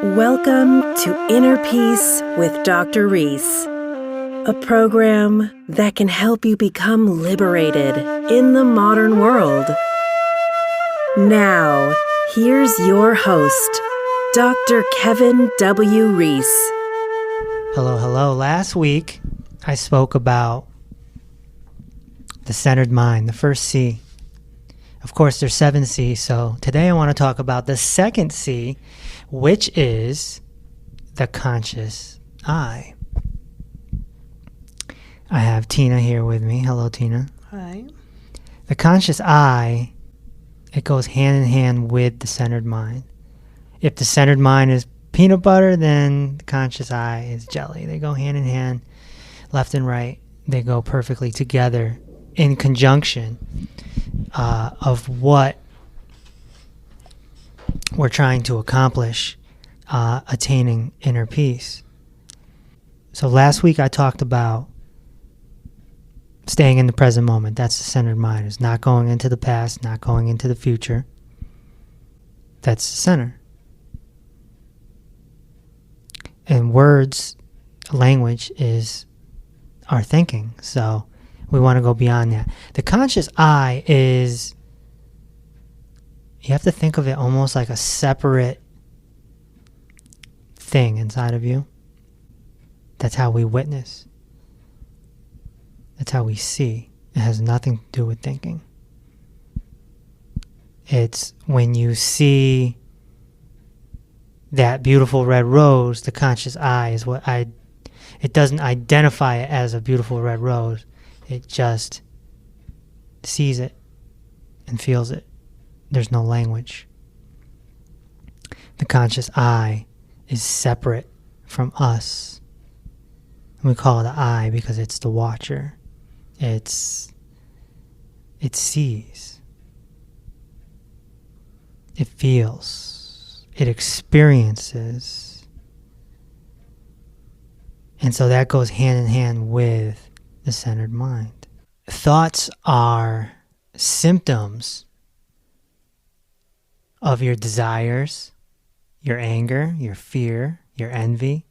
Welcome to Inner Peace with Dr. Reese, a program that can help you become liberated in the modern world. Now, here's your host, Dr. Kevin W. Reese. Hello. Last week, I spoke about the centered mind, the first C. Of course, there's 7 C's, so today I want to talk about the second C, which is the conscious I. I have Tina here with me. Hello, Tina. Hi. The conscious I, it goes hand in hand with the centered mind. If the centered mind is peanut butter, then the conscious I is jelly. They go hand in hand, left and right. They go perfectly together in conjunction of what we're trying to accomplish, attaining inner peace. So last week I talked about staying in the present moment. That's the centered mind. It's not going into the past, not going into the future. That's the center. And words, language is our thinking. So we want to go beyond that. The conscious I is, you have to think of it almost like a separate thing inside of you. That's how we witness. That's how we see. It has nothing to do with thinking. It's when you see that beautiful red rose, the conscious I is it doesn't identify it as a beautiful red rose. It just sees it and feels it. There's no language. The conscious I is separate from us. And we call it the I because it's the watcher. It sees. It feels. It experiences. And so that goes hand in hand with the centered mind. Thoughts are symptoms of your desires, your anger, your fear, your envy.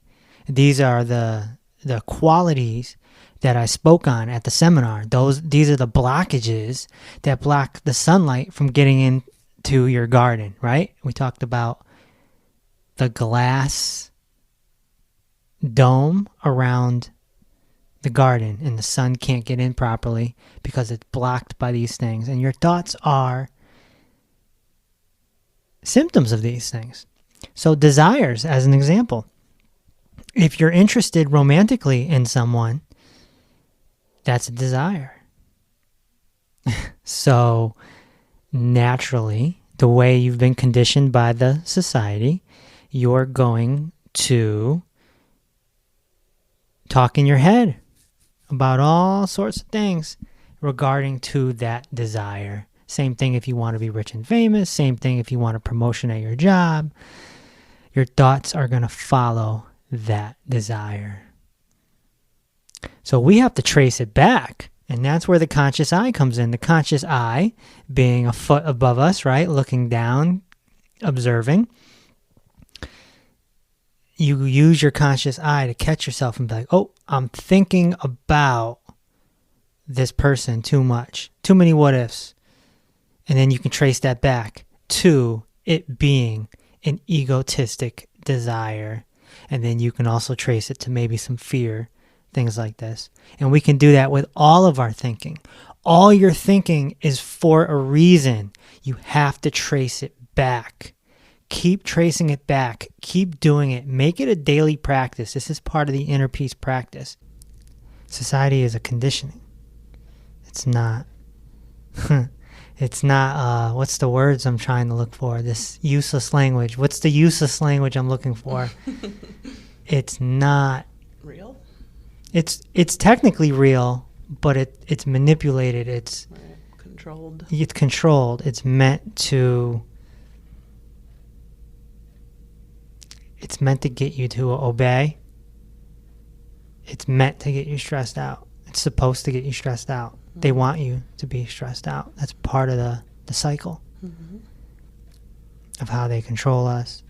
These are the qualities that I spoke on at the seminar. These are the blockages that block the sunlight from getting into your garden, right? We talked about the glass dome around the garden, and the sun can't get in properly because it's blocked by these things. And your thoughts are symptoms of these things. So desires, as an example. If you're interested romantically in someone, that's a desire. So naturally, the way you've been conditioned by the society, you're going to talk in your head about all sorts of things regarding to that desire. Same thing if you want to be rich and famous. Same thing if you want a promotion at your job. Your thoughts are going to follow that desire. So we have to trace it back. And that's where the conscious I comes in. The conscious I being a foot above us, right? Looking down, observing. You use your conscious I to catch yourself and be like, oh, I'm thinking about this person too much. Too many what ifs. And then you can trace that back to it being an egotistic desire. And then you can also trace it to maybe some fear, things like this. And we can do that with all of our thinking. All your thinking is for a reason. You have to trace it back. Keep tracing it back. Keep doing it. Make it a daily practice. This is part of the inner peace practice. Society is a conditioning. It's not... It's not, what's the words I'm trying to look for? This useless language. What's the useless language I'm looking for? It's not... Real? It's technically real, but it's manipulated. It's controlled. It's controlled. It's meant to get you to obey. It's meant to get you stressed out. It's supposed to get you stressed out. Mm-hmm. They want you to be stressed out. That's part of the cycle of how they control us.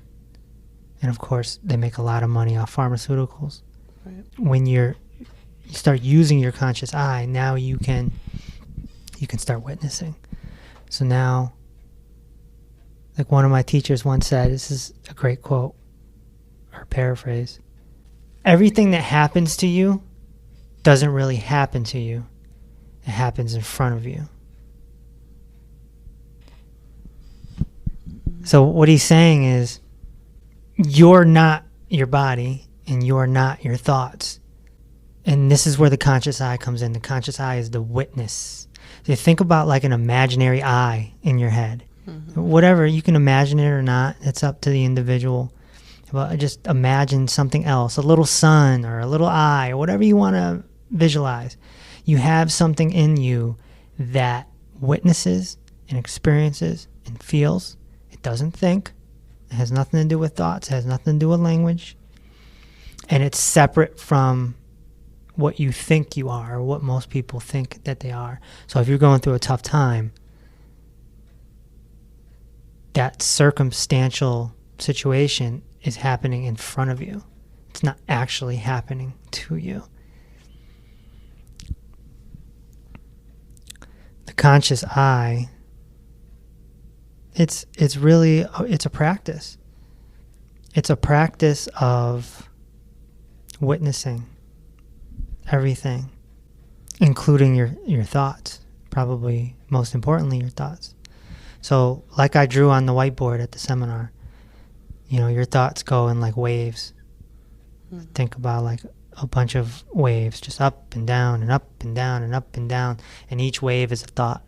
And of course, they make a lot of money off pharmaceuticals. Right. When you start using your conscious eye, now you can start witnessing. So now, like one of my teachers once said, this is a great quote or paraphrase: everything that happens to you doesn't really happen to you. It happens in front of you. So what he's saying is, you're not your body and you're not your thoughts. And this is where the conscious eye comes in. The conscious eye is the witness. So you think about like an imaginary eye in your head. Whatever, you can imagine it or not. It's up to the individual. But just imagine something else, a little sun or a little eye or whatever you want to visualize. You have something in you that witnesses and experiences and feels. It doesn't think. It has nothing to do with thoughts. It has nothing to do with language. And it's separate from what you think you are or what most people think that they are. So if you're going through a tough time, that circumstantial situation is happening in front of you. It's not actually happening to you. The conscious eye, it's a practice. It's a practice of witnessing everything, including your thoughts, probably most importantly your thoughts. So like I drew on the whiteboard at the seminar, your thoughts go in like waves. Think about like a bunch of waves, just up and down and up and down and up and down, and each wave is a thought.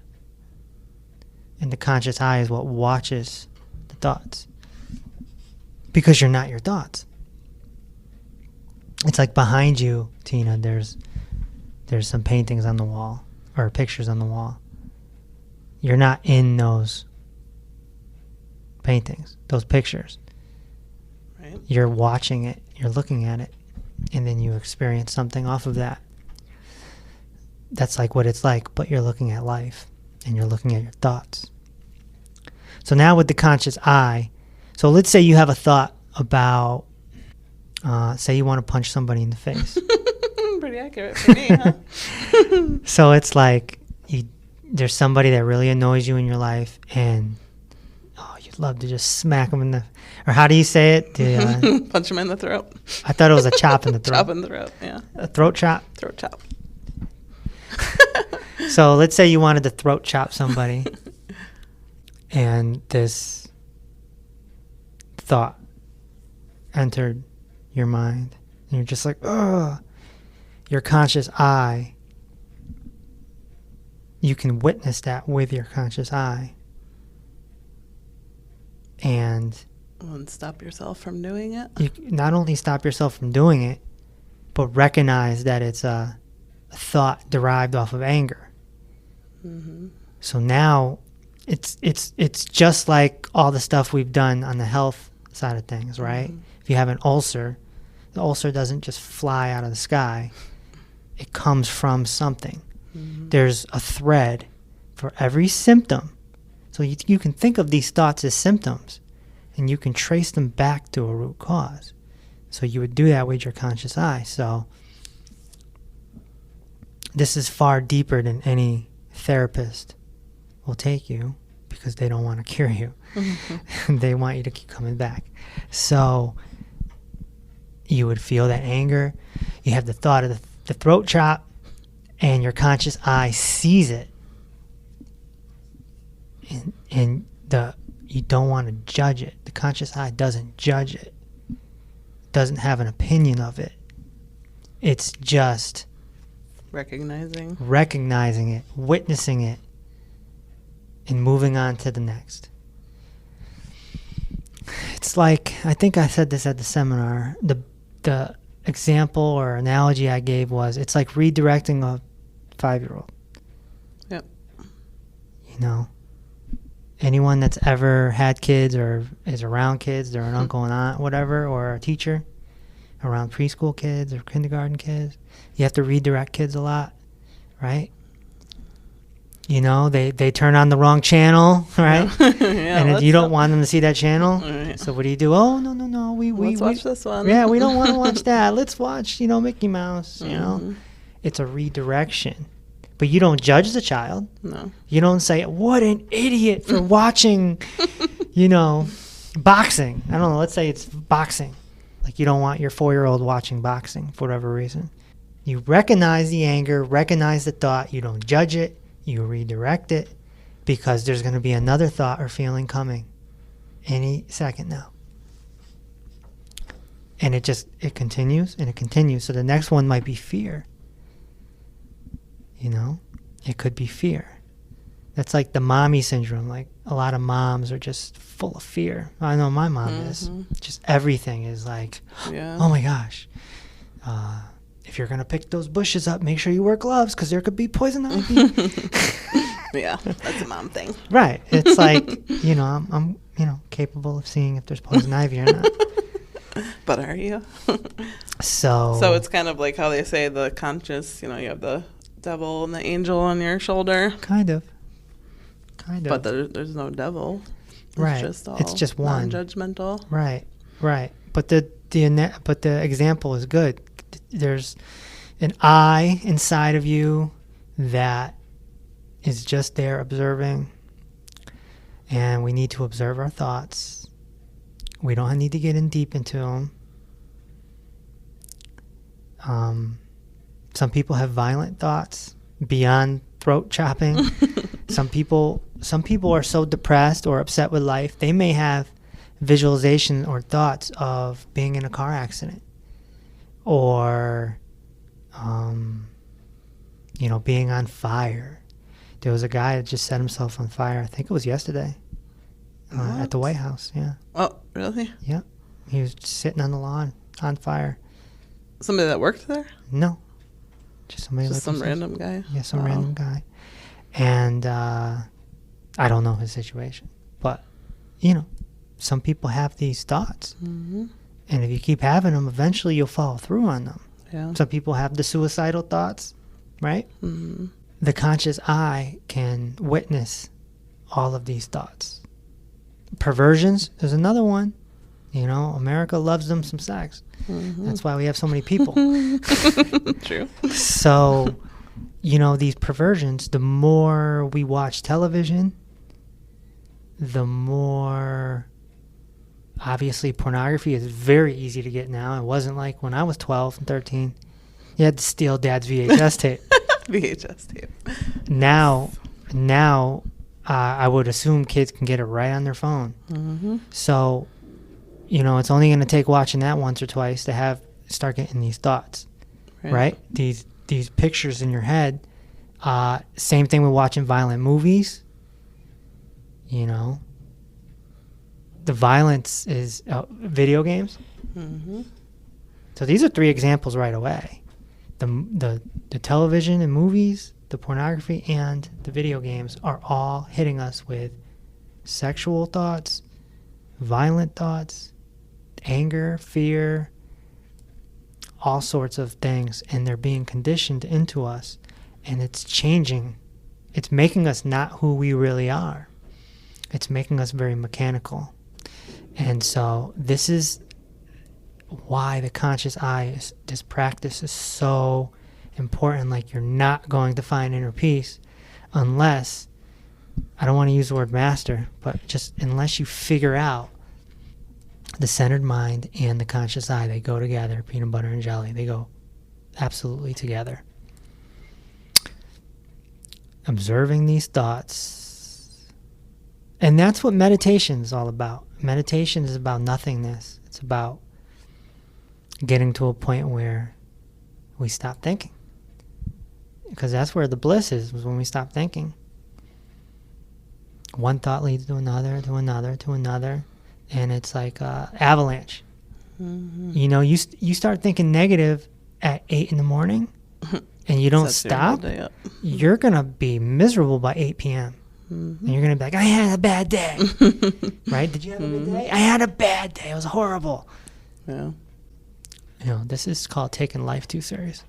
And the conscious eye is what watches the thoughts, because you're not your thoughts. It's like behind you, Tina, there's some paintings on the wall or pictures on the wall. You're not in those paintings, those pictures. Right. You're watching it, you're looking at it, and then you experience something off of that. That's like what it's like, but you're looking at life and you're looking at your thoughts. So now with the conscious eye, so let's say you have a thought about, say you want to punch somebody in the face. Pretty accurate for me, huh? So it's like there's somebody that really annoys you in your life, and you'd love to just smack them in the, or how do you say it? Punch him in the throat. I thought it was a chop in the throat. Chop in the throat, yeah. A throat chop? Throat chop. So let's say you wanted to throat chop somebody, and this thought entered your mind, and you're just like, ugh. Your conscious eye, you can witness that with your conscious eye. And stop yourself from doing it. You not only stop yourself from doing it, but recognize that it's a thought derived off of anger. Mm-hmm. So now it's just like all the stuff we've done on the health side of things, right? Mm-hmm. If you have an ulcer, the ulcer doesn't just fly out of the sky. It comes from something. Mm-hmm. There's a thread for every symptom. So you can think of these thoughts as symptoms, and you can trace them back to a root cause. So you would do that with your conscious eye. So this is far deeper than any therapist will take you, because they don't want to cure you. Mm-hmm. They want you to keep coming back. So you would feel that anger. You have the thought of the throat chop, and your conscious eye sees it. And you don't want to judge it. The conscious eye doesn't judge it. Doesn't have an opinion of it. It's just recognizing it, witnessing it, and moving on to the next. It's like, I think I said this at the seminar, the example or analogy I gave was, it's like redirecting a 5-year-old. Yep. Anyone that's ever had kids or is around kids, they're an uncle and aunt, whatever, or a teacher around preschool kids or kindergarten kids, you have to redirect kids a lot, right? You know, they turn on the wrong channel, right? Yeah, And you don't want them to see that channel. Right. So what do? Oh, no. Let's watch this one. Yeah, we don't want to watch that. Let's watch, Mickey Mouse, you know. Mm-hmm. It's a redirection. But you don't judge the child. No. You don't say, what an idiot for watching, boxing. I don't know. Let's say it's boxing. Like you don't want your 4-year-old watching boxing for whatever reason. You recognize the anger, recognize the thought. You don't judge it. You redirect it because there's going to be another thought or feeling coming any second now. And it continues and it continues. So the next one might be fear. It could be fear. That's like the mommy syndrome. Like a lot of moms are just full of fear. I know my mom is. Just everything is like, oh my gosh. If you're going to pick those bushes up, make sure you wear gloves because there could be poison ivy. Yeah, that's a mom thing. Right. It's like, I'm capable of seeing if there's poison ivy or not. But are you? So it's kind of like how they say the conscious, you have the devil and the angel on your shoulder. Kind of. But there's no devil. Right. It's just one. Non-judgmental. Right. But the example is good. There's an I inside of you that is just there observing. And we need to observe our thoughts. We don't need to get in deep into them. Some people have violent thoughts beyond throat chopping. Some people are so depressed or upset with life, they may have visualization or thoughts of being in a car accident or being on fire. There was a guy that just set himself on fire. I think it was yesterday at the White House. Yeah. Oh, really? Yeah. He was sitting on the lawn on fire. Somebody that worked there? No. Just somebody Just like some random guy? Yeah, some random guy. And I don't know his situation. But, some people have these thoughts. Mm-hmm. And if you keep having them, eventually you'll follow through on them. Yeah. Some people have the suicidal thoughts, right? Mm-hmm. The conscious eye can witness all of these thoughts. Perversions is another one. America loves them some sex. Mm-hmm. That's why we have so many people. True. So, these perversions, the more we watch television, the more, obviously, pornography is very easy to get now. It wasn't like when I was 12 and 13. You had to steal Dad's VHS tape. VHS tape. Now, I would assume kids can get it right on their phone. Mm-hmm. So, it's only going to take watching that once or twice to start getting these thoughts, right? These pictures in your head. Same thing with watching violent movies. The violence is video games. Mm-hmm. So these are 3 examples right away. The television and movies, the pornography, and the video games are all hitting us with sexual thoughts, violent thoughts, anger, fear, all sorts of things, and they're being conditioned into us, and it's changing. It's making us not who we really are. It's making us very mechanical. And so this is why the conscious eye, this practice is so important. Like, you're not going to find inner peace unless, I don't want to use the word master, but just unless you figure out the centered mind and the conscious eye. They go together, peanut butter and jelly. They go absolutely together. Observing these thoughts. And that's what meditation is all about. Meditation is about nothingness. It's about getting to a point where we stop thinking. Because that's where the bliss is when we stop thinking. One thought leads to another, to another, to another. And it's like avalanche. Mm-hmm. You start thinking negative at 8 in the morning and you don't stop, you're going to be miserable by 8 p.m. Mm-hmm. And you're going to be like, I had a bad day. Right? Did you have a good day? I had a bad day. It was horrible. Yeah. This is called taking life too serious.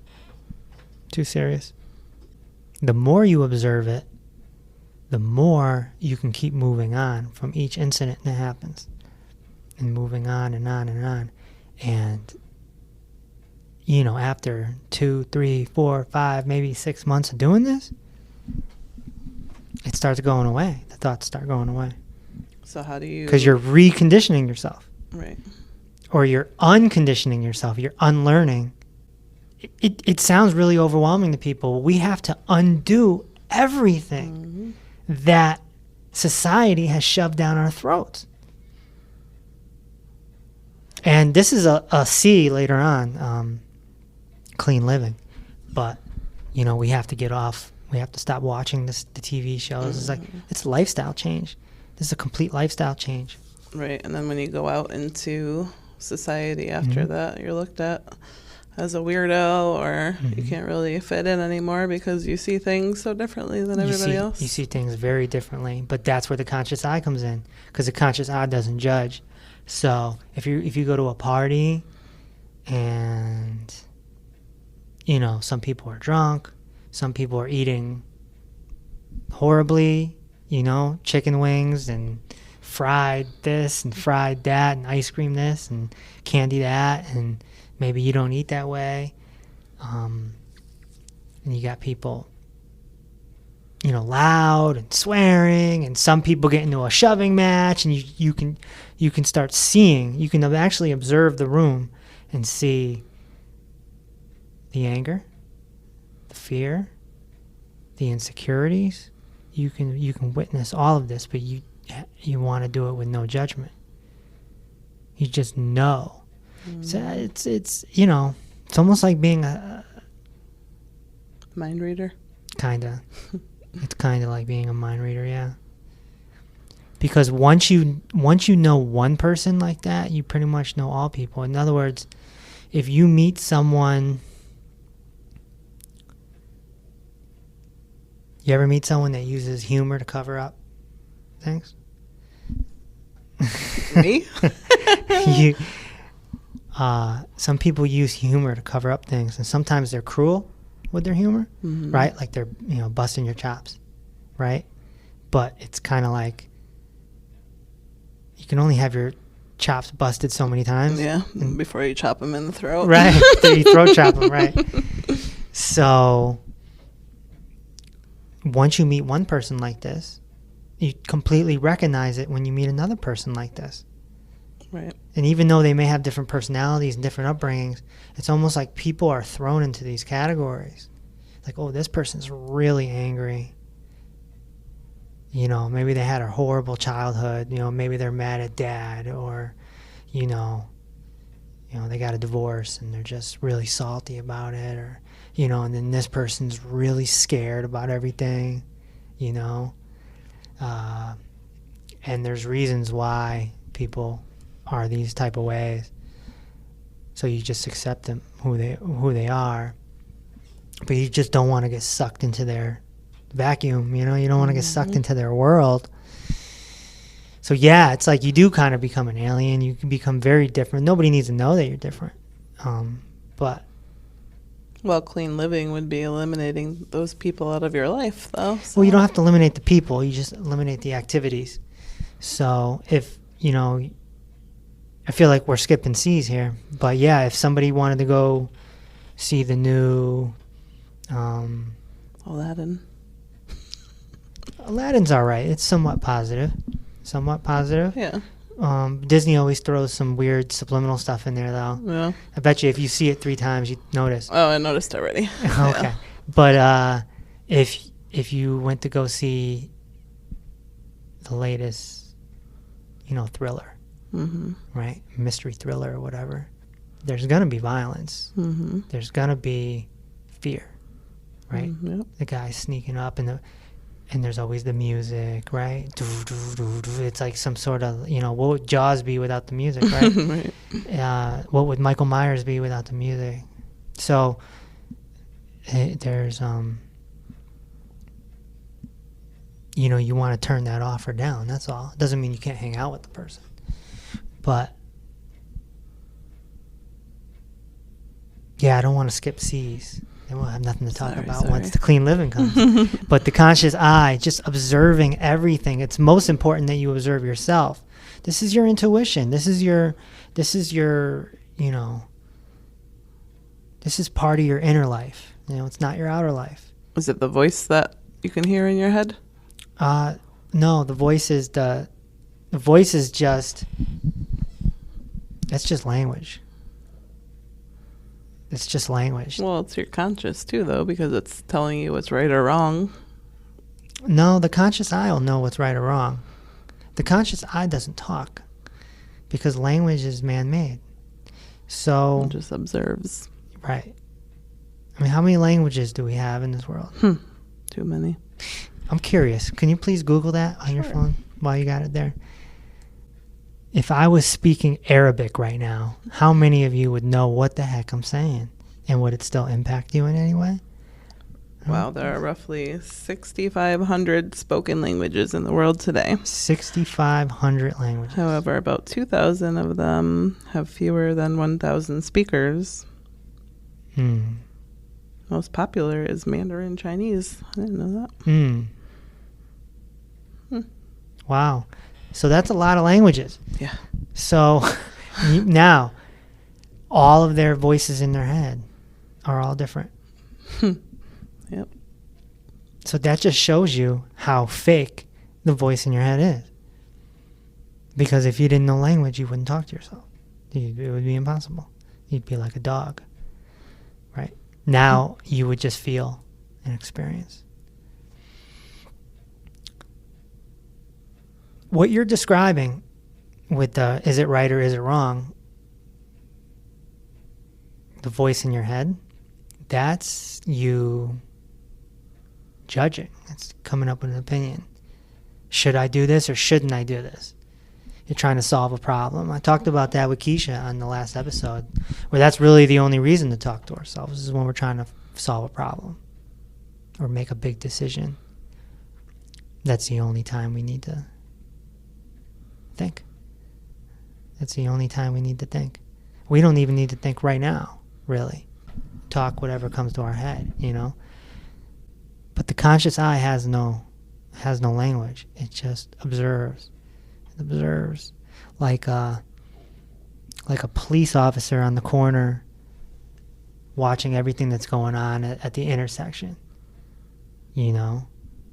Too serious. The more you observe it, the more you can keep moving on from each incident that happens, and moving on and on and on. And, you know, after 2, 3, 4, 5, maybe 6 months of doing this, it starts going away. The thoughts start going away. So how do you... Because you're reconditioning yourself. Right. Or you're unconditioning yourself. You're unlearning. It sounds really overwhelming to people. We have to undo everything that society has shoved down our throats. And this is a C later on, clean living. But, you know, we have to get off. We have to stop watching the TV shows. It's like, it's a lifestyle change. This is a complete lifestyle change. Right. And then when you go out into society after that, you're looked at as a weirdo, or you can't really fit in anymore because you see things so differently than everybody else. You see things very differently, but that's where the conscious eye comes in, because the conscious eye doesn't judge. So if you go to a party and, you know, some people are drunk, some people are eating horribly, you know, chicken wings and fried this and fried that and ice cream this and candy that, and maybe you don't eat that way. And you got people, you know, loud and swearing, and some people get into a shoving match, and you can start seeing, you can actually observe the room and see the anger, the fear, the insecurities. You can witness all of this, but you want to do it with no judgment. You just know. So it's you know, it's almost like being a mind reader. Kinda. It's kind of like being a mind reader, yeah. Because once you know one person like that, you pretty much know all people. In other words, if you meet someone, you ever meet someone that uses humor to cover up things? Me? Some people use humor to cover up things, and sometimes they're cruel with their humor, right? Like they're, you know, busting your chops, right? But it's kind of like you can only have your chops busted so many times. Yeah, before you chop them in the throat. Right, after you throat chop them, right? So once you meet one person like this, you completely recognize it when you meet another person like this. Right. And even though they may have different personalities and different upbringings, it's almost like people are thrown into these categories. Like, oh, this person's really angry. You know, maybe they had a horrible childhood. You know, maybe they're mad at dad, or, you know, they got a divorce and they're just really salty about it, or, you know, and then this person's really scared about everything, you know. And there's reasons why people are these type of ways. So you just accept them, who they are. But you just don't want to get sucked into their vacuum, you know? You don't want to get sucked into their world. So yeah, it's like you do kind of become an alien. You can become very different. Nobody needs to know that you're different. But well, clean living would be eliminating those people out of your life, though. So. Well, you don't have to eliminate the people. You just eliminate the activities. So if, you know, I feel like we're skipping C's here. But yeah, if somebody wanted to go see the new Aladdin's all right. It's somewhat positive. Yeah. Disney always throws some weird subliminal stuff in there, though. Yeah. I bet you if you see it 3 times, you notice. Oh, I noticed already. Okay. Yeah. But if you went to go see the latest, you know, thriller, right? Mystery thriller or whatever, there's going to be violence. There's going to be fear, right? Yep. The guy's sneaking up, and there's always the music, right? It's like some sort of, you know, what would Jaws be without the music, right? Right. What would Michael Myers be without the music? So there's, you know, you want to turn that off or down. That's all. It doesn't mean you can't hang out with the person. But yeah, I don't want to skip C's. then we'll have nothing to talk Sorry, about sorry. once the clean living comes. But the conscious eye, just observing everything. It's most important that you observe yourself. This is your intuition. This is your, you know, this is part of your inner life. You know, it's not your outer life. Is it the voice that you can hear in your head? No, the voice is just, it's just language. It's just language. Well, it's your conscious too, though, because it's telling you what's right or wrong. No, the conscious eye will know what's right or wrong. The conscious eye doesn't talk because language is man-made. So It just observes. right. I mean, how many languages do we have in this world? Too many. I'm curious. Can you please Google that on your Sure. phone while you got it there? If I was speaking Arabic right now, how many of you would know what the heck I'm saying? And would it still impact you in any way? Wow, there are roughly 6,500 spoken languages in the world today. 6,500 languages. However, about 2,000 of them have fewer than 1,000 speakers. Most popular is Mandarin Chinese. I didn't know that. Wow. So that's a lot of languages. Yeah. So now all of their voices in their head are all different. Yep. So that just shows you how fake the voice in your head is. Because if you didn't know language, you wouldn't talk to yourself. It would be impossible. You'd be like a dog, right? Now you would just feel and experience. What you're describing with the is it right or is it wrong, the voice in your head, that's you judging. It's coming up with an opinion. Should I do this or shouldn't I do this? You're trying to solve a problem. I talked about that with Keisha on the last episode, where that's really the only reason to talk to ourselves is when we're trying to solve a problem or make a big decision. That's the only time we need to think. That's the only time we need to think. We don't even need to think right now, really. Talk whatever comes to our head, you know. But the conscious eye has no language. It just observes. It observes like a police officer on the corner watching everything that's going on at the intersection. You know,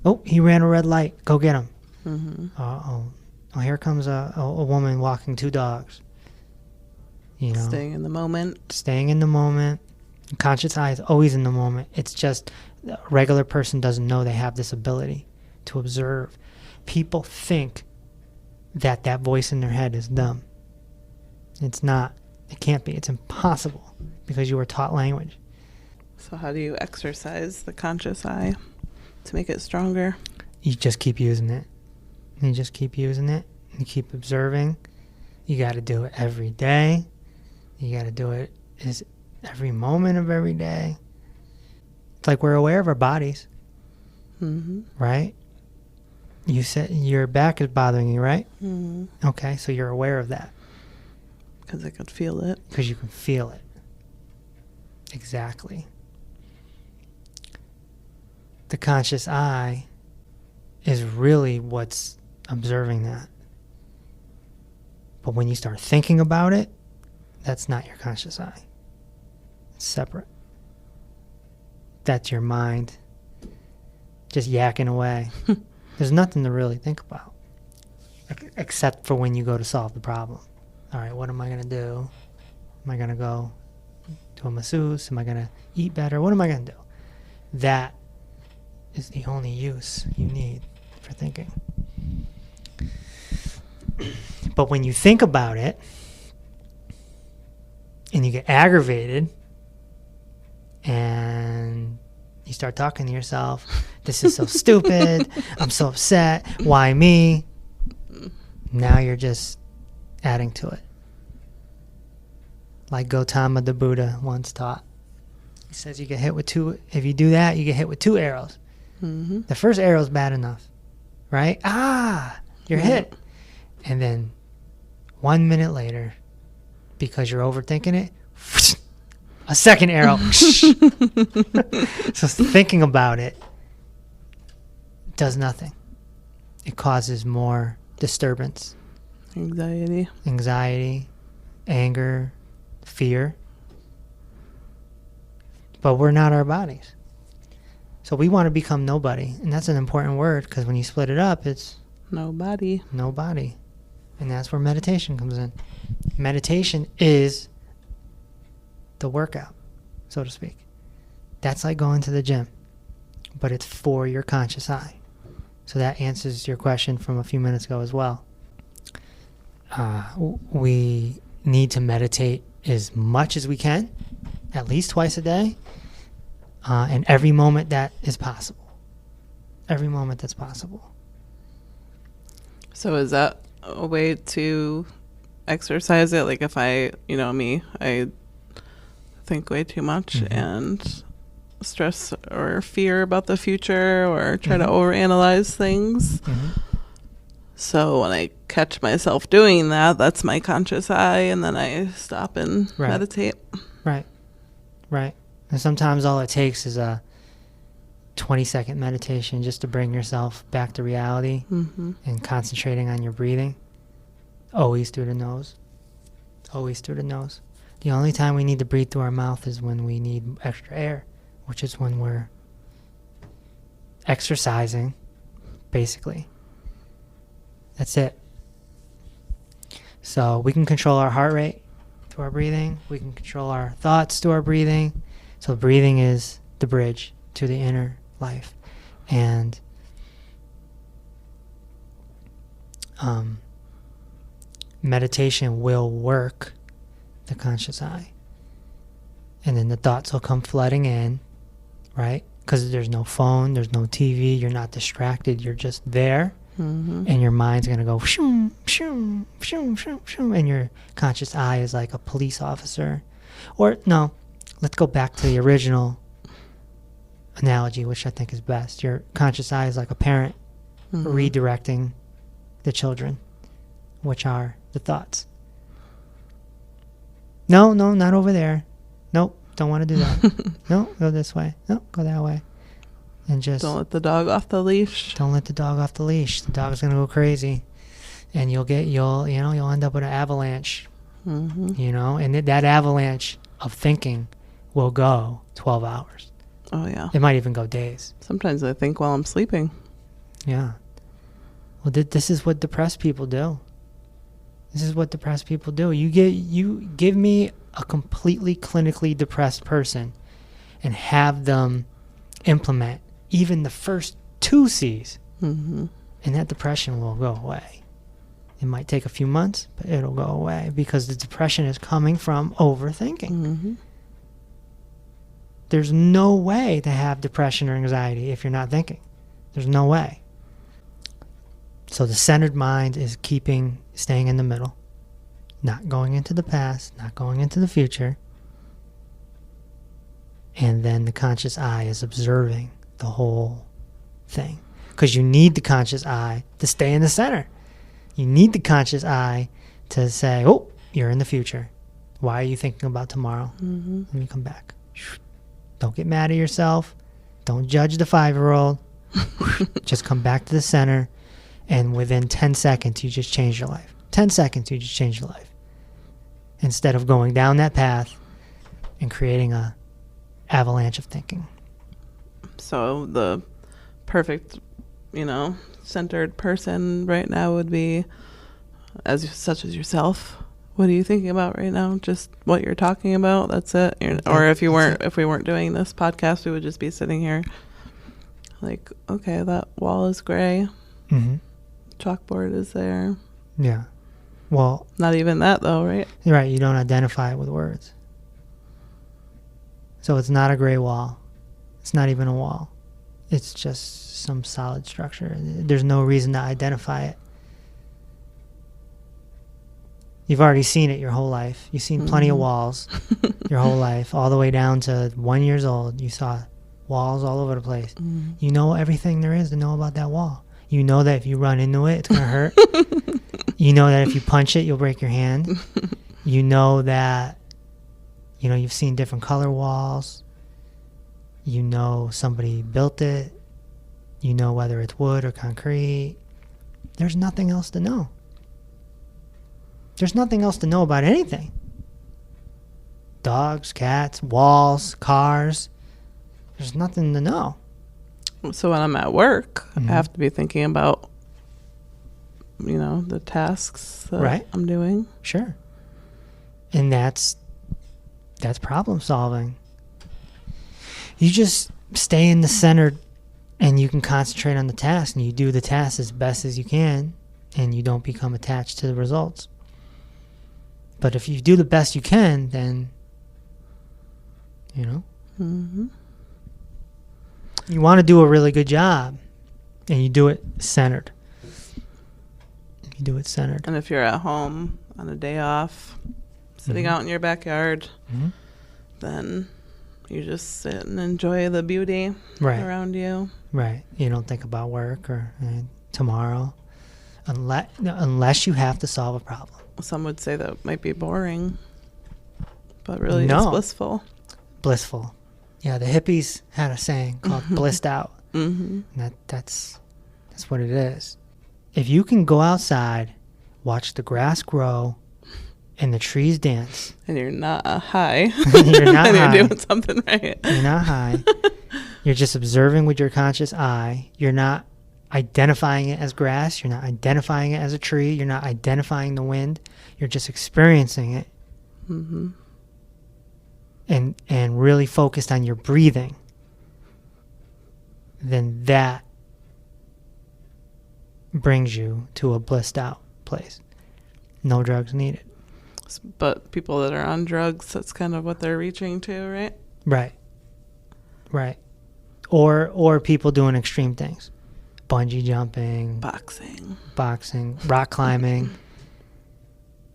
oh, he ran a red light. Go get him. Oh, here comes a woman walking two dogs. You know, Staying in the moment. staying in the moment. The conscious eye is always in the moment. It's just a regular person doesn't know they have this ability to observe. People think that voice in their head is dumb. It's not. It can't be. It's impossible because you were taught language. So how do you exercise the conscious eye to make it stronger? You just keep using it. You just keep using it. You keep observing. You got to do it every day. You got to do it every moment of every day. It's like we're aware of our bodies, right? You said your back is bothering you, right? Okay, so you're aware of that. Because I could feel it. Because you can feel it. Exactly. The conscious eye is really what's observing that. But when you start thinking about it, that's not your conscious eye. It's separate. That's your mind just yakking away. There's nothing to really think about except for when you go to solve the problem. All right, what am I going to do? Am I going to go to a masseuse? Am I going to eat better? What am I going to do? That is the only use you need for thinking. But when you think about it and you get aggravated and you start talking to yourself, this is so stupid, I'm so upset, why me? Now you're just adding to it. Like Gautama the Buddha once taught. He says you get hit with two, if you do that, you get hit with two arrows. The first arrow is bad enough, right? You're hit. And then 1 minute later, because you're overthinking it, A second arrow. So thinking about it does nothing. It causes more disturbance, anxiety, anger, fear. But we're not our bodies. So we want to become nobody. And that's an important word, because when you split it up, it's nobody. And that's where meditation comes in. Meditation is the workout, so to speak. That's like going to the gym, but it's for your conscious eye. So that answers your question from a few minutes ago as well. We need to meditate as much as we can, at least twice a day, and every moment that is possible. Every moment that's possible. So is that a way to exercise it? Like if I think way too much and stress or fear about the future or try to overanalyze things. So when I catch myself doing that, that's my conscious eye, and then I stop and meditate. Right. And sometimes all it takes is a 20-second meditation just to bring yourself back to reality and concentrating on your breathing. Always through the nose. The only time we need to breathe through our mouth is when we need extra air, which is when we're exercising, basically. That's it. So we can control our heart rate through our breathing. We can control our thoughts through our breathing. So breathing is the bridge to the inner life. And meditation will work the conscious eye. And then the thoughts will come flooding in, right? Because there's no phone, there's no TV, you're not distracted, you're just there. And your mind's going to go shoom, shoom, shoom, shoom, shoom. And your conscious eye is like a police officer. Or, no, let's go back to the original analogy, which I think is best. Your conscious eye is like a parent redirecting the children, which are the thoughts. No, not over there. Nope, don't want to do that. No, go this way. No, go that way. And just don't let the dog off the leash. The dog's gonna go crazy, and you'll end up with an avalanche. And that avalanche of thinking will go 12 hours. Oh yeah. It might even go days. Sometimes I think while I'm sleeping. Yeah. Well, this is what depressed people do. You give me a completely clinically depressed person and have them implement even the first 2 C's, and that depression will go away. It might take a few months, but it'll go away because the depression is coming from overthinking. There's no way to have depression or anxiety if you're not thinking. There's no way. So the centered mind is staying in the middle, not going into the past, not going into the future. And then the conscious eye is observing the whole thing. Because you need the conscious eye to stay in the center. You need the conscious eye to say, oh, you're in the future. Why are you thinking about tomorrow? Let me come back. Don't get mad at yourself. Don't judge the 5-year-old. Just come back to the center. And within 10 seconds, you just change your life. 10 seconds, you just change your life. Instead of going down that path and creating a avalanche of thinking. So the perfect, centered person right now would be such as yourself. What are you thinking about right now? Just what you're talking about. That's it. Or if we weren't doing this podcast, we would just be sitting here like, okay, that wall is gray. Chalkboard is there. Yeah. Well, not even that though, right? You're right. You don't identify it with words. So it's not a gray wall. It's not even a wall. It's just some solid structure. There's no reason to identify it. You've already seen it your whole life. You've seen plenty of walls your whole life, all the way down to 1 year old. You saw walls all over the place. You know everything there is to know about that wall. You know that if you run into it, it's going to hurt. You know that if you punch it, you'll break your hand. You know that You know, you've seen different color walls. You know somebody built it. You know whether it's wood or concrete. There's nothing else to know. There's nothing else to know about anything. Dogs, cats, walls, cars. There's nothing to know. So when I'm at work, I have to be thinking about, you know, the tasks that I'm doing. Sure. And that's problem solving. You just stay in the center and you can concentrate on the task and you do the task as best as you can and you don't become attached to the results. But if you do the best you can, then, you know, you want to do a really good job and you do it centered. You do it centered. And if you're at home on a day off, sitting out in your backyard, then you just sit and enjoy the beauty around you. Right. You don't think about work or tomorrow unless you have to solve a problem. Some would say that might be boring, but really it's blissful. Blissful. Yeah, the hippies had a saying called blissed out. And that's what it is. If you can go outside, watch the grass grow, and the trees dance. And you're not high. You're not high. You're doing something right. You're not high. You're just observing with your conscious eye. You're not identifying it as grass. You're not identifying it as a tree. You're not identifying the wind. You're just experiencing it. And really focused on your breathing. Then that brings you to a blissed out place. No drugs needed. But people that are on drugs, that's kind of what they're reaching to, right? Right. Or people doing extreme things. Bungee jumping. Boxing. Rock climbing.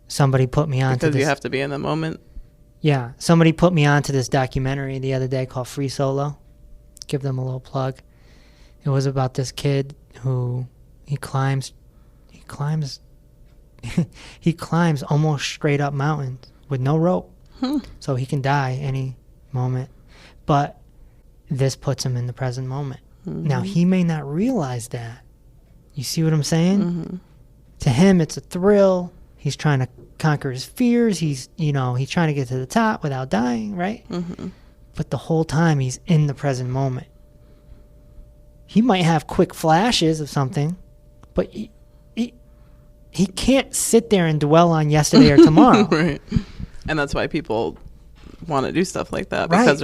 Somebody put me on to this. Because you have to be in the moment. Yeah. Somebody put me on to this documentary the other day called Free Solo. Give them a little plug. It was about this kid who he climbs almost straight up mountains with no rope. So he can die any moment. But this puts him in the present moment. Now, he may not realize that. You see what I'm saying? To him, it's a thrill. He's trying to conquer his fears. He's trying to get to the top without dying, right? But the whole time, he's in the present moment. He might have quick flashes of something, but he can't sit there and dwell on yesterday or tomorrow. Right. And that's why people want to do stuff like that, because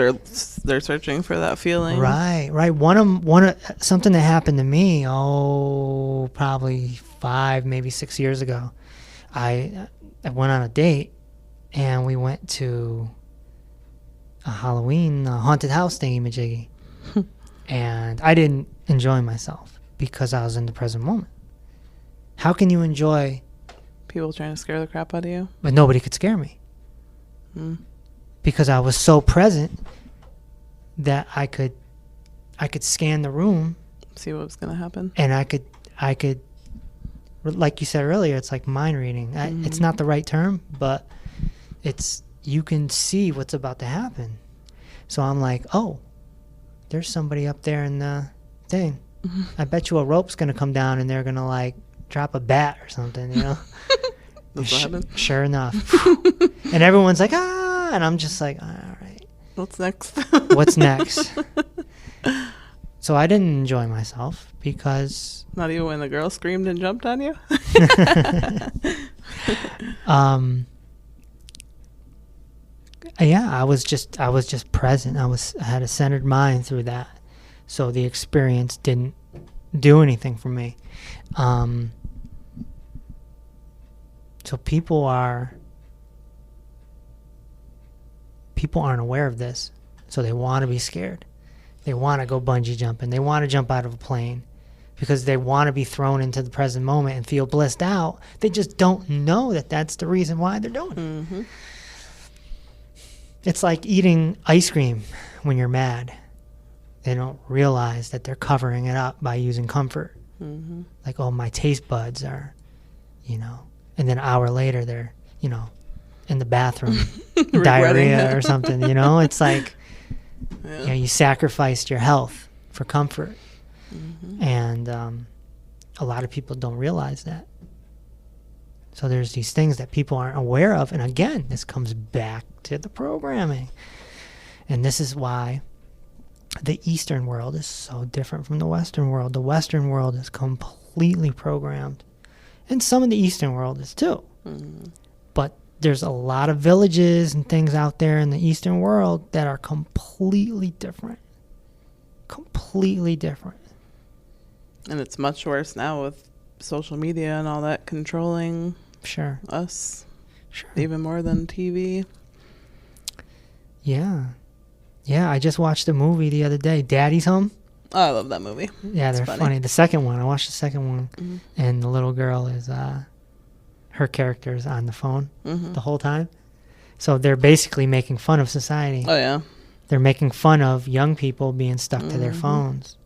they're searching for that feeling. Right. One of something that happened to me, probably 5, maybe 6 years ago. I went on a date and we went to a Halloween haunted house thingy-majiggy. And I didn't enjoy myself because I was in the present moment. How can you enjoy people trying to scare the crap out of you? But nobody could scare me. Because I was so present that I could scan the room, see what was going to happen. And I could like you said earlier, it's like mind reading. It's not the right term, but you can see what's about to happen. So I'm like, oh, there's somebody up there in the thing. I bet you a rope's going to come down and they're going to like drop a bat or something, you know? That's what happened? Sure enough. And everyone's like, ah, and I'm just like, all right. What's next? What's next? So I didn't enjoy myself because... Not even when the girl screamed and jumped on you? Yeah, I was just present. I had a centered mind through that. So the experience didn't do anything for me. So people aren't aware of this. So they want to be scared. They want to go bungee jumping. They want to jump out of a plane because they want to be thrown into the present moment and feel blissed out. They just don't know that that's the reason why they're doing it. It's like eating ice cream when you're mad. They don't realize that they're covering it up by using comfort. Like, oh, my taste buds are, and then an hour later they're, in the bathroom, Regretting diarrhea it. or something, you know? It's like, Yeah. you know, you sacrificed your health for comfort. Mm-hmm. And a lot of people don't realize that. So there's these things that people aren't aware of. And again, this comes back to the programming. And this is why the Eastern world is so different from the Western world. The Western world is completely programmed. And some of the Eastern world is too. Mm-hmm. But there's a lot of villages and things out there in the Eastern world that are completely different. Completely different. And it's much worse now with social media and all that controlling Sure. us, Sure. even more than TV. Yeah. Yeah, I just watched a movie the other day, Daddy's Home. Oh, I love that movie. Yeah, It's they're funny. funny. The second one, I watched the second one, Mm-hmm. and the little girl is, her character is on the phone Mm-hmm. the whole time. So they're basically making fun of society. Oh, yeah. They're making fun of young people being stuck to their Mhm. phones.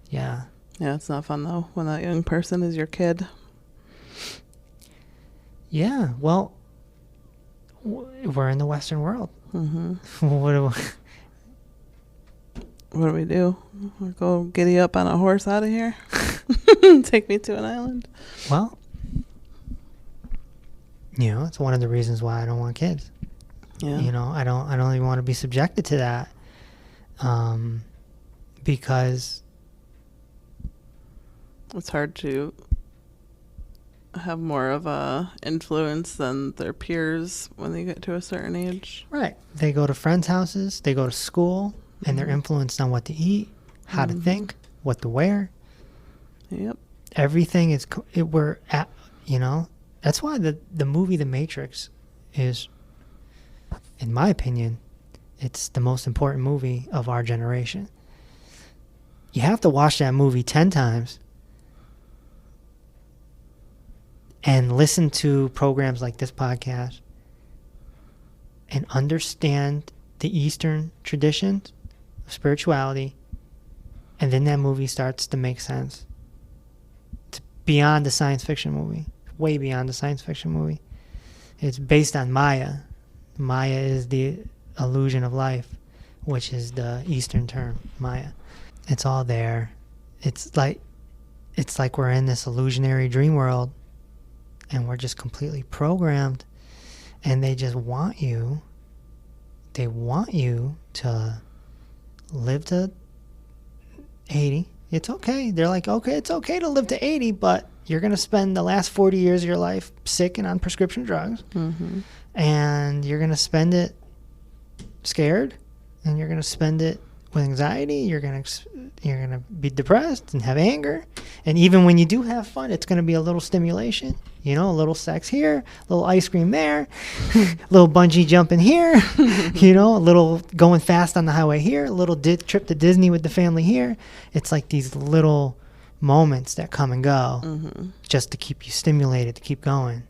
Yeah. Yeah, it's not fun, though, when that young person is your kid. Yeah, well, we're in the Western world. Mm-hmm. What do What do we do? We go giddy up on a horse out of here? Take me to an island? well, you know, it's one of the reasons why I don't want kids. Yeah. You know, I don't even want to be subjected to that. Because It's hard to have more of a influence than their peers when they get to a certain age. right, they go to friends' houses, they go to school, and they're influenced on what to eat, how to think, what to wear. Yep. Everything is we're at, you know, that's why the movie The Matrix is, in my opinion, it's the most important movie of our generation. You have to watch that movie 10 times and listen to programs like this podcast and understand the Eastern traditions of spirituality, and then that movie starts to make sense. It's beyond a science fiction movie, way beyond a science fiction movie. It's based on Maya. Maya is the illusion of life, which is the Eastern term, Maya. It's all there. It's like we're in this illusionary dream world, and we're just completely programmed, and they just want you. They want you to live to 80. It's okay. They're like, okay, it's okay to live to 80, but you're going to spend the last 40 years of your life sick and on prescription drugs. Mm-hmm. And you're going to spend it scared, and you're going to spend it with anxiety. You're going to be depressed and have anger. And even when you do have fun, it's going to be a little stimulation, you know, a little sex here, a little ice cream there, a little bungee jumping here, you know, a little going fast on the highway here, a little trip to Disney with the family here. It's like these little moments that come and go just to keep you stimulated, to keep going.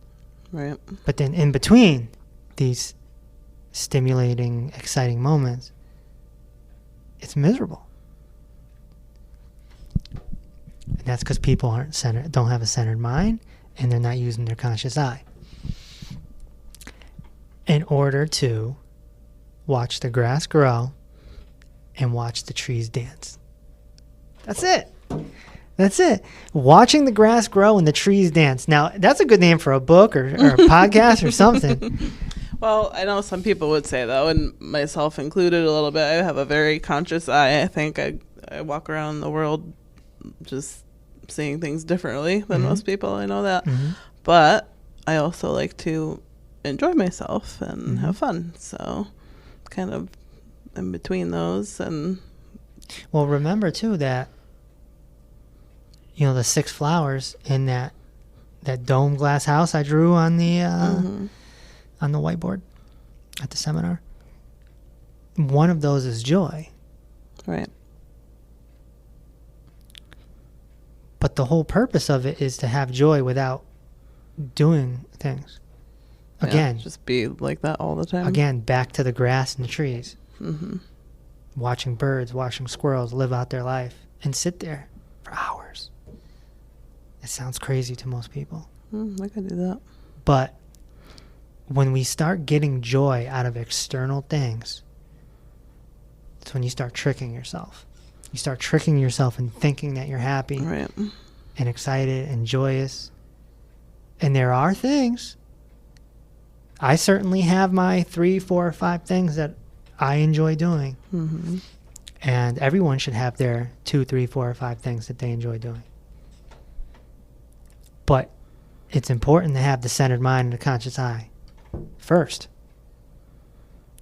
Right. But then in between these stimulating, exciting moments, it's miserable. And that's because people aren't centered, don't have a centered mind, and they're not using their conscious eye. In order to watch the grass grow and watch the trees dance. That's it. That's it. Watching the grass grow and the trees dance. Now, that's a good name for a book or a podcast or something. Well, I know some people would say, though, and myself included a little bit, I have a very conscious eye. I think I walk around the world just seeing things differently than most people. I know that. But I also like to enjoy myself and have fun. So kind of in between those. And Well, remember, too, that, you know, the 6 flowers in that dome glass house I drew on the whiteboard at the seminar. One of those is joy. right. But the whole purpose of it is to have joy without doing things. Again, Yeah, just be like that all the time. again, back to the grass and the trees. Mm-hmm. Watching birds, watching squirrels live out their life and sit there for hours. It sounds crazy to most people. I could do that. But when we start getting joy out of external things, it's when you start tricking yourself. You start tricking yourself and thinking that you're happy Right. and excited and joyous. And there are things. I certainly have my 3, 4, or 5 things that I enjoy doing. Mm-hmm. And everyone should have their 2, 3, 4, or 5 things that they enjoy doing. But it's important to have the centered mind and the conscious eye first.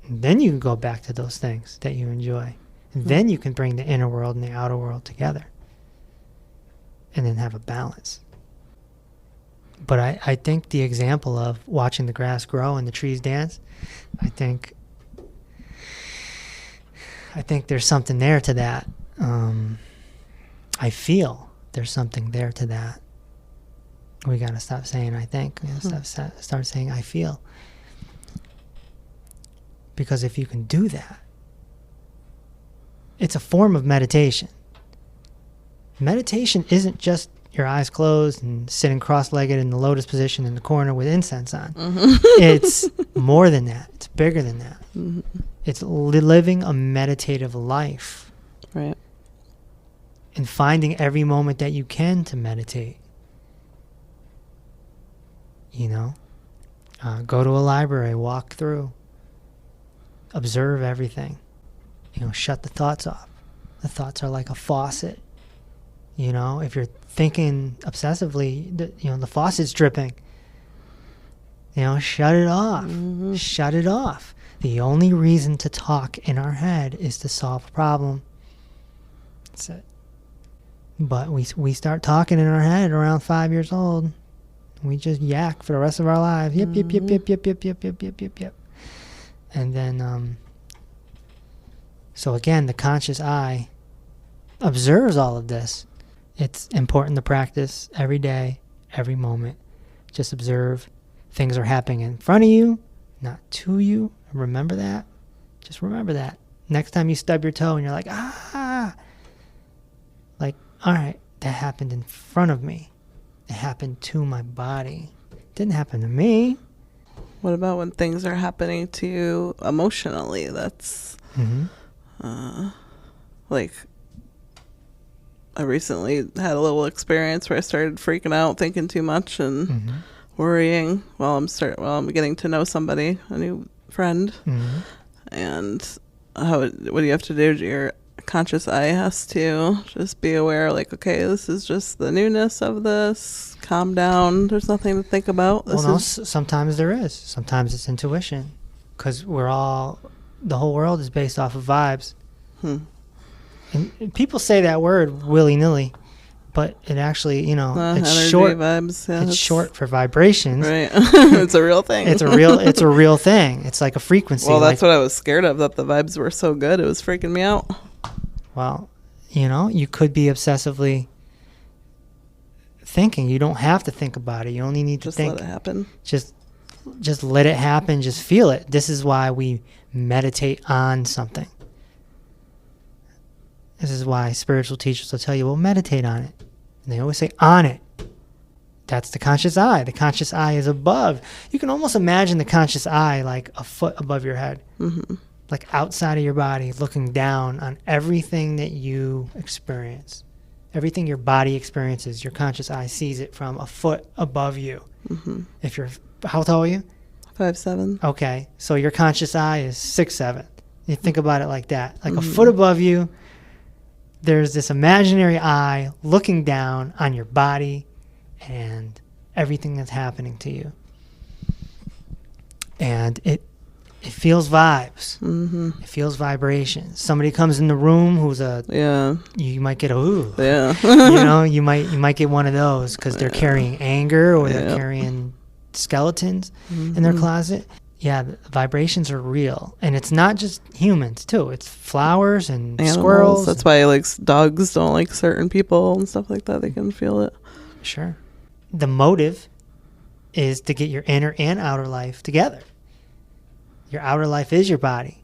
And then you can go back to those things that you enjoy. And then you can bring the inner world and the outer world together. And then have a balance. But I think the example of watching the grass grow and the trees dance, I think there's something there to that. I feel there's something there to that. We got to stop saying I think. We got to start saying I feel. Because if you can do that, it's a form of meditation. Meditation isn't just your eyes closed and sitting cross-legged in the lotus position in the corner with incense on. Mm-hmm. It's more than that. It's bigger than that. Mm-hmm. It's living a meditative life. Right. And finding every moment that you can to meditate. You know? Go to a library, walk through. Observe everything. You know, shut the thoughts off. The thoughts are like a faucet. You know, if you're thinking obsessively, the faucet's dripping. You know, shut it off. Mm-hmm. Shut it off. The only reason to talk in our head is to solve a problem. That's it. But we start talking in our head around 5 years old. We just yak for the rest of our lives. Yep, yep, yep, yep, yep, yep, yep, yep, yep, yep, yep. And then, so again, the conscious eye observes all of this. It's important to practice every day, every moment. Just observe. Things are happening in front of you, not to you. Remember that. Just remember that. Next time you stub your toe and you're like, like, all right, that happened in front of me. It happened to my body. It didn't happen to me. What about when things are happening to you emotionally? That's like, I recently had a little experience where I started freaking out, thinking too much, and worrying while I'm getting to know somebody, a new friend. Mm-hmm. And what do you have to do? Your conscious eye has to just be aware, like, okay, this is just the newness of this. Calm down. There's nothing to think about. Sometimes there is. Sometimes it's intuition, because the whole world is based off of vibes. And people say that word willy-nilly, but it actually, it's short. Vibes, yeah, it's short for vibrations. Right. It's a real thing. It's a real thing. It's like a frequency. Well, that's what I was scared of, that the vibes were so good. It was freaking me out. Well, you could be obsessively thinking. You don't have to think about it. You only need to think. Just let it happen. Just let it happen. Just feel it. This is why we meditate on something. This is why spiritual teachers will tell you, well, meditate on it. And they always say, on it. That's the conscious eye. The conscious eye is above. You can almost imagine the conscious eye like a foot above your head. Mm-hmm. Like outside of your body, looking down on everything that you experience. Everything your body experiences, your conscious eye sees it from a foot above you. Mm-hmm. How tall are you? 5'7". Okay, so your conscious eye is 6'7". You think about it like that. Like a foot above you, there's this imaginary eye looking down on your body and everything that's happening to you. And it feels vibes. Mm-hmm. It feels vibrations. Somebody comes in the room who's you might get a ooh. Yeah. you might get one of those because they're carrying anger or they're carrying skeletons in their closet. Yeah, the vibrations are real. And it's not just humans, too. It's flowers and animals. Squirrels. That's why dogs don't like certain people and stuff like that. They can feel it. Sure. The motive is to get your inner and outer life together. Your outer life is your body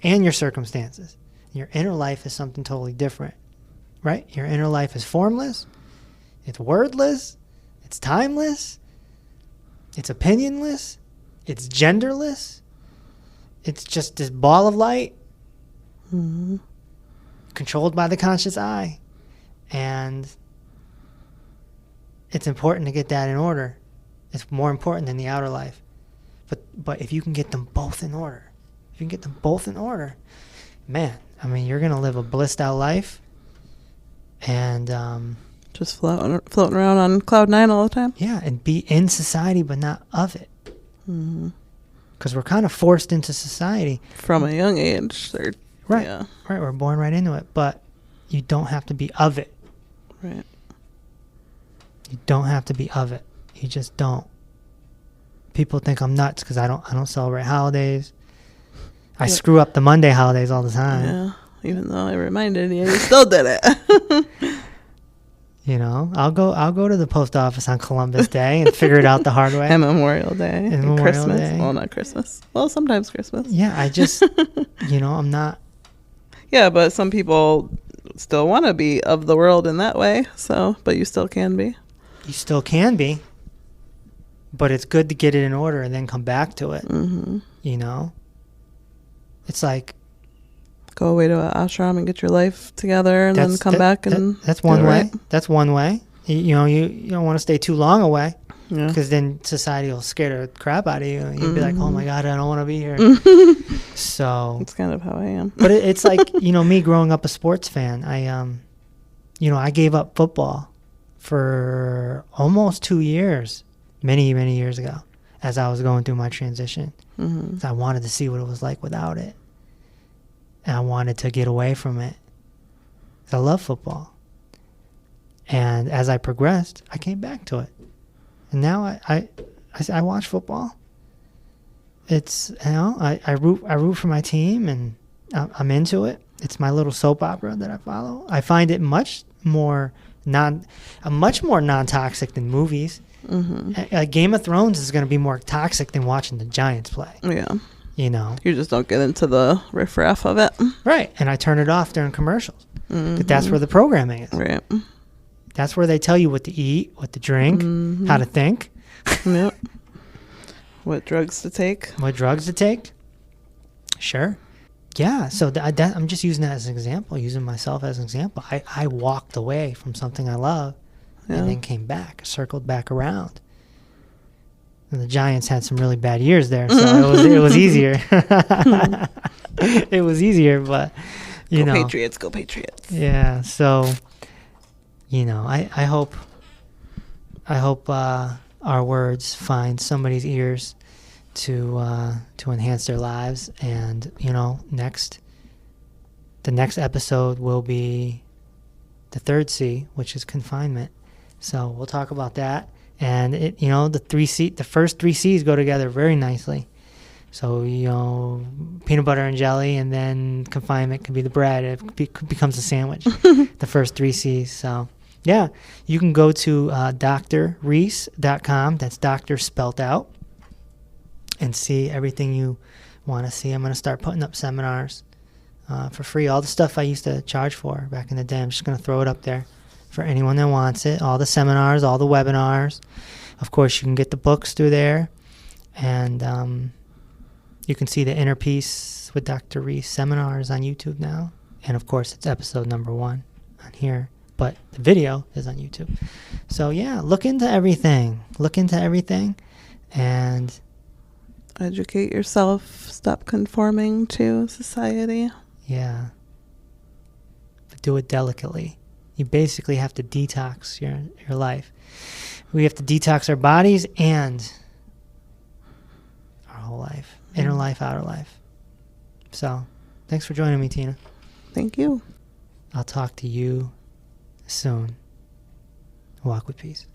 and your circumstances. Your inner life is something totally different, right? Your inner life is formless. It's wordless. It's timeless. It's opinionless. It's genderless. It's just this ball of light controlled by the conscious eye. And it's important to get that in order. It's more important than the outer life. But if you can get them both in order, man, I mean, you're going to live a blissed out life. And just floating around on cloud nine all the time. Yeah, and be in society, but not of it. Because we're kind of forced into society from a young age. Right. Yeah. Right. We're born right into it, but you don't have to be of it. Right. You don't have to be of it. You just don't. People think I'm nuts because I don't celebrate holidays. I screw up the Monday holidays all the time. Yeah. Even though I reminded you, you still did it. You know, I'll go to the post office on Columbus Day and figure it out the hard way. And Memorial Day. And Christmas. Day. Well, not Christmas. Well, sometimes Christmas. Yeah, I just, I'm not. Yeah, but some people still want to be of the world in that way. So, but you still can be. You still can be. But it's good to get it in order and then come back to it. You know? It's like, go away to an ashram and get your life together and then come back and that's one way. Right. That's one way. You don't want to stay too long away because Yeah. then society will scare the crap out of you. And you'll be like, oh my God, I don't want to be here. So that's kind of how I am. But it's like, me growing up a sports fan, I gave up football for almost 2 years, many, many years ago, as I was going through my transition. I wanted to see what it was like without it. And I wanted to get away from it. I love football. And as I progressed, I came back to it. And now I watch football. It's, I root for my team and I'm into it. It's my little soap opera that I follow. I find it much more non-toxic than movies. Game of Thrones is going to be more toxic than watching the Giants play. Yeah. You just don't get into the riffraff of it. Right. And I turn it off during commercials. But that's where the programming is. Right. That's where they tell you what to eat, what to drink, how to think. Yep. What drugs to take. Sure. Yeah. So I'm just using that as an example, using myself as an example. I walked away from something I love and then came back, circled back around. And the Giants had some really bad years there, so it was easier. It was easier, but Go Patriots, go Patriots. Yeah, so I hope our words find somebody's ears to enhance their lives, and the next episode will be the third C, which is confinement. So we'll talk about that. And the first 3 C's go together very nicely. So, peanut butter and jelly, and then confinement can be the bread. It becomes a sandwich, the first 3 C's. So, yeah, you can go to drreese.com. That's doctor spelt out, and see everything you want to see. I'm going to start putting up seminars for free. All the stuff I used to charge for back in the day, I'm just going to throw it up there for anyone that wants it. All the seminars, all the webinars. Of course, you can get the books through there. And you can see the Inner Peace with Dr. Reese seminars on YouTube now. And, of course, it's episode number 1 on here. But the video is on YouTube. So, yeah, look into everything. And educate yourself. Stop conforming to society. Yeah. But do it delicately. You basically have to detox your life. We have to detox our bodies and our whole life. Inner life, outer life. So, thanks for joining me, Tina. Thank you. I'll talk to you soon. Walk with peace.